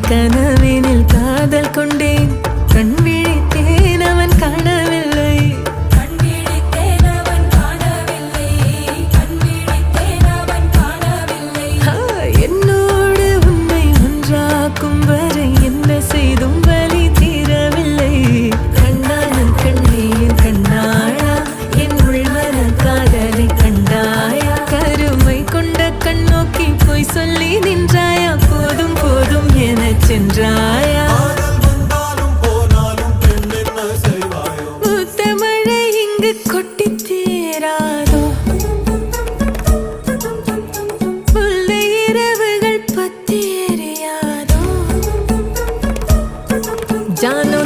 கனவினில் காதல் கொண்டேன் கண் விழித்தேன் அவன் காணவில்லை என்னோடு உன்னை ஒன்றாக்கும் வரை என்ன செய்தும் வலி தீரவில்லை கண்ணானன் கண்ணீர் கண்ணாயா என் உள்மன காதலை கண்டாயா கருமை கொண்ட கண்ணோக்கி போய் சொல்லி நின்றாயா போதும் போதும் என சென்றாயா ஊத்தமழை இங்கு கொட்டி தீராதோ முல்லை இரவுகள் பத்தி எரியாதோ ஜானோ